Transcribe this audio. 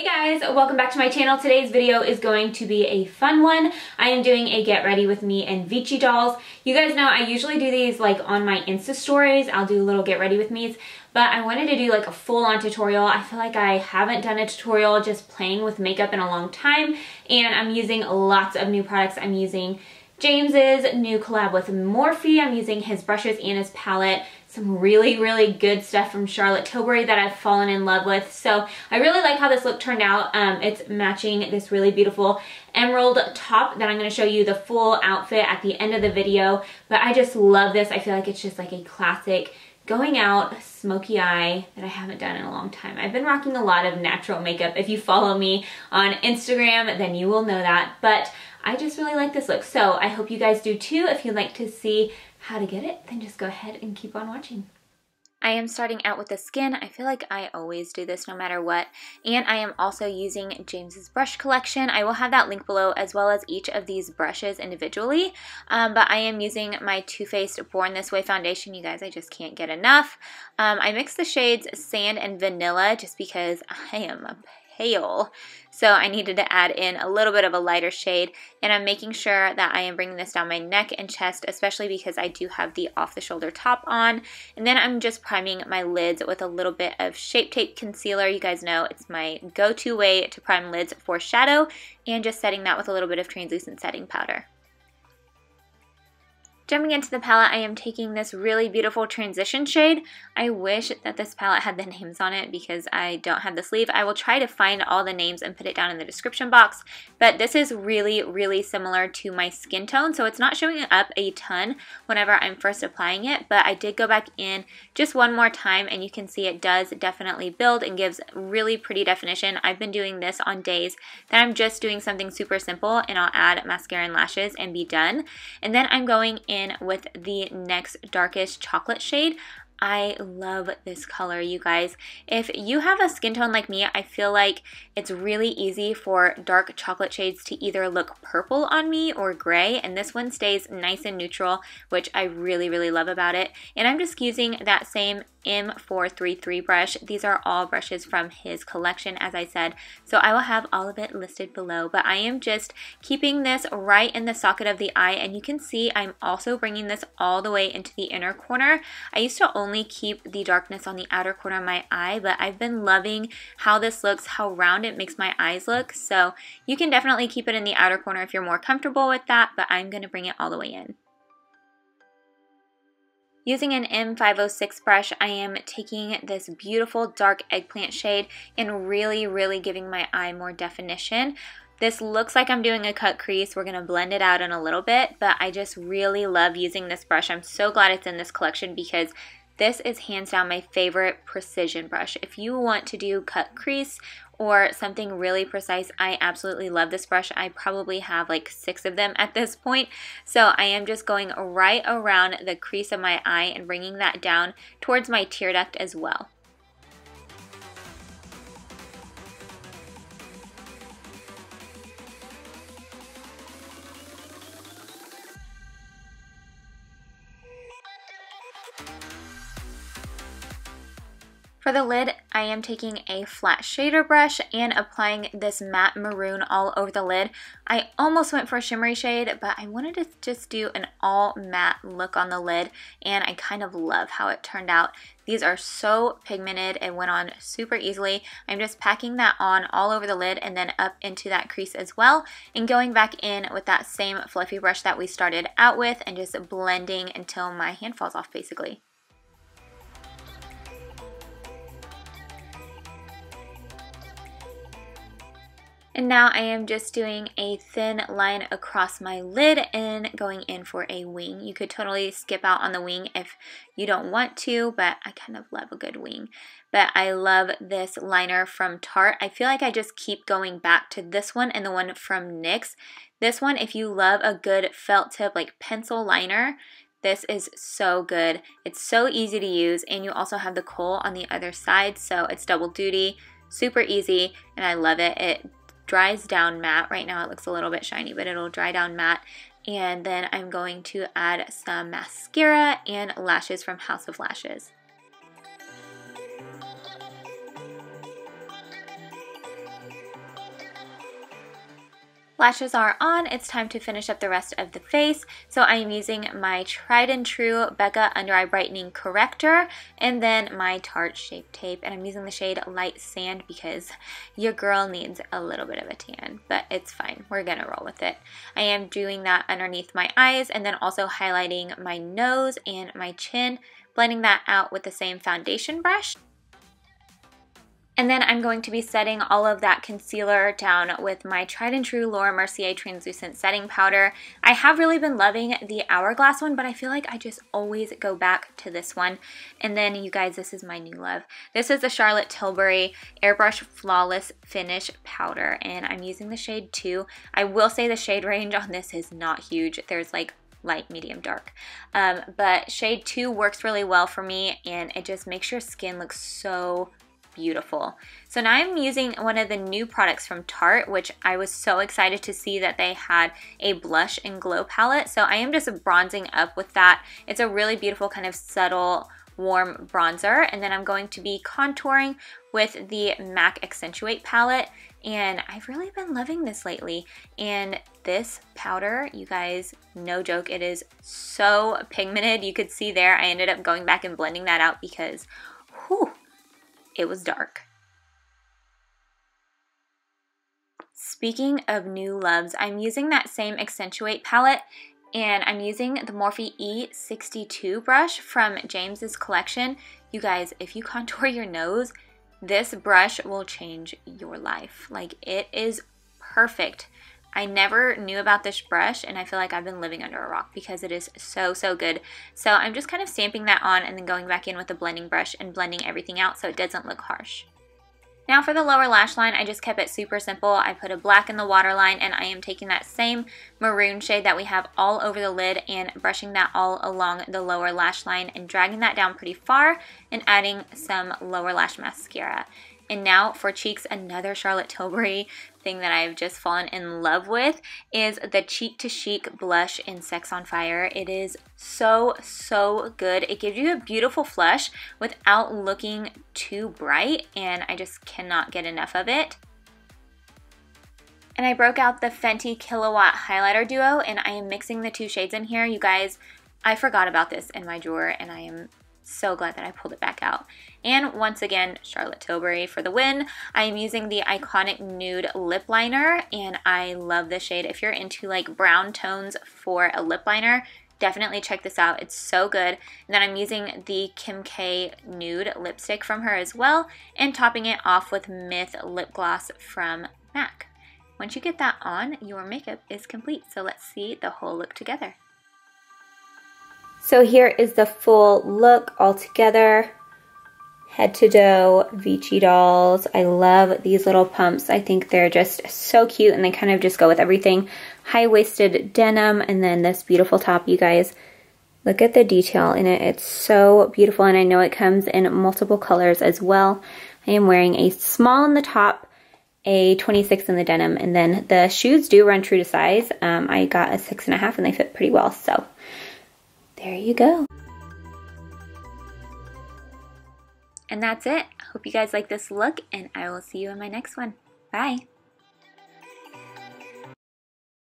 Hey guys, welcome back to my channel. Today's video is going to be a fun one. I am doing a get ready with me and Vici dolls. You guys know I usually do these like on my Insta stories. I'll do little get ready with me's, but I wanted to do like a full-on tutorial. I feel like I haven't done a tutorial just playing with makeup in a long time, and I'm using lots of new products. I'm using James's new collab with Morphe. I'm using his brushes and his palette. Some really good stuff from Charlotte Tilbury that I've fallen in love with. So I really like how this look turned out. It's matching this really beautiful emerald top that I'm going to show you the full outfit at the end of the video. But I just love this. I feel like it's just like a classic going out smoky eye that I haven't done in a long time. I've been rocking a lot of natural makeup. If you follow me on Instagram, then you will know that. But I just really like this look. So I hope you guys do too. If you'd like to see how to get it, then just go ahead and keep on watching. I am starting out with the skin. I feel like I always do this no matter what. And I am also using James's brush collection. I will have that link below as well as each of these brushes individually. But I am using my Too Faced Born This Way foundation. You guys, I just can't get enough. I mixed the shades Sand and Vanilla just because I am pale. So I needed to add in a little bit of a lighter shade, and I'm making sure that I am bringing this down my neck and chest, especially because I do have the off-the-shoulder top on. And then I'm just priming my lids with a little bit of Shape Tape Concealer. You guys know it's my go-to way to prime lids for shadow, and just setting that with a little bit of translucent setting powder. Jumping into the palette, I am taking this really beautiful transition shade. I wish that this palette had the names on it because I don't have the sleeve. I will try to find all the names and put it down in the description box. But this is really similar to my skin tone, so it's not showing up a ton whenever I'm first applying it. But I did go back in just one more time, and you can see it does definitely build and gives really pretty definition. I've been doing this on days that I'm just doing something super simple, and I'll add mascara and lashes and be done. And then I'm going in with the next darkest chocolate shade. I love this color, you guys. If you have a skin tone like me, I feel like it's really easy for dark chocolate shades to either look purple on me or gray, and this one stays nice and neutral, which I really love about it. And I'm just using that same M433 brush. These are all brushes from his collection, as I said, so I will have all of it listed below. But I am just keeping this right in the socket of the eye, and you can see I'm also bringing this all the way into the inner corner. I used to only keep the darkness on the outer corner of my eye, but I've been loving how this looks, how round it makes my eyes look. So you can definitely keep it in the outer corner if you're more comfortable with that, but I'm going to bring it all the way in. Using an M506 brush, I am taking this beautiful dark eggplant shade and really giving my eye more definition. This looks like I'm doing a cut crease. We're going to blend it out in a little bit, but I just really love using this brush. I'm so glad it's in this collection because this is hands down my favorite precision brush. If you want to do cut crease or something really precise, I absolutely love this brush. I probably have like 6 of them at this point. So I am just going right around the crease of my eye and bringing that down towards my tear duct as well. For the lid, I am taking a flat shader brush and applying this matte maroon all over the lid. I almost went for a shimmery shade, but I wanted to just do an all matte look on the lid, and I kind of love how it turned out. These are so pigmented and went on super easily. I'm just packing that on all over the lid and then up into that crease as well, and going back in with that same fluffy brush that we started out with and just blending until my hand falls off basically. And now I am just doing a thin line across my lid and going in for a wing. You could totally skip out on the wing if you don't want to, but I kind of love a good wing. But I love this liner from Tarte. I feel like I just keep going back to this one and the one from NYX. This one, if you love a good felt tip like pencil liner, this is so good. It's so easy to use, and you also have the kohl on the other side, so it's double duty, super easy, and I love it. It dries down matte. Right now it looks a little bit shiny, but it'll dry down matte. And then I'm going to add some mascara and lashes from House of Lashes. lashes are on, it's time to finish up the rest of the face. So I am using my tried and true Becca Under Eye Brightening Corrector and then my Tarte Shape Tape. And I'm using the shade Light Sand because your girl needs a little bit of a tan, but it's fine. We're gonna roll with it. I am doing that underneath my eyes and then also highlighting my nose and my chin, blending that out with the same foundation brush. And then I'm going to be setting all of that concealer down with my tried and true Laura Mercier Translucent Setting Powder. I have really been loving the Hourglass one, but I feel like I just always go back to this one. And then you guys, this is my new love. This is the Charlotte Tilbury Airbrush Flawless Finish Powder, and I'm using the shade 2. I will say the shade range on this is not huge. There's like light, medium, dark. But shade 2 works really well for me, and it just makes your skin look so beautiful. So now I'm using one of the new products from Tarte, which I was so excited to see that they had a blush and glow palette. So I am just bronzing up with that. It's a really beautiful kind of subtle warm bronzer, and then I'm going to be contouring with the MAC Accentuate palette, and I've really been loving this lately. And this powder, you guys, no joke, it is so pigmented. You could see there I ended up going back and blending that out because whew, it was dark. Speaking of new loves, I'm using that same Accentuate palette, and I'm using the Morphe E62 brush from James's collection. You guys, if you contour your nose, this brush will change your life. Like, it is perfect. I never knew about this brush, and I feel like I've been living under a rock because it is so, so good. So I'm just kind of stamping that on and then going back in with a blending brush and blending everything out so it doesn't look harsh. Now for the lower lash line, I just kept it super simple. I put a black in the waterline, and I am taking that same maroon shade that we have all over the lid and brushing that all along the lower lash line and dragging that down pretty far and adding some lower lash mascara. And now for cheeks, another Charlotte Tilbury thing that I've just fallen in love with is the Cheek to Chic blush in Sex on Fire. It is so, so good. It gives you a beautiful flush without looking too bright, and I just cannot get enough of it. And I broke out the Fenty Killawatt highlighter duo, and I am mixing the two shades in here. You guys, I forgot about this in my drawer, and I am so glad that I pulled it back out. And once again, Charlotte Tilbury for the win. I am using the iconic Nude lip liner, and I love this shade. If you're into like brown tones for a lip liner, definitely check this out. It's so good. And then I'm using the Kim K Nude lipstick from her as well, and topping it off with Myth lip gloss from MAC. Once you get that on, your makeup is complete. So let's see the whole look together. So here is the full look all together. Head to toe, Vici dolls. I love these little pumps. I think they're just so cute, and they kind of just go with everything. High-waisted denim, and then this beautiful top, you guys. Look at the detail in it. It's so beautiful, and I know it comes in multiple colors as well. I am wearing a small in the top, a 26 in the denim, and then the shoes do run true to size. I got a 6.5, and they fit pretty well, so there you go. And that's it. I hope you guys like this look, and I will see you in my next one. Bye.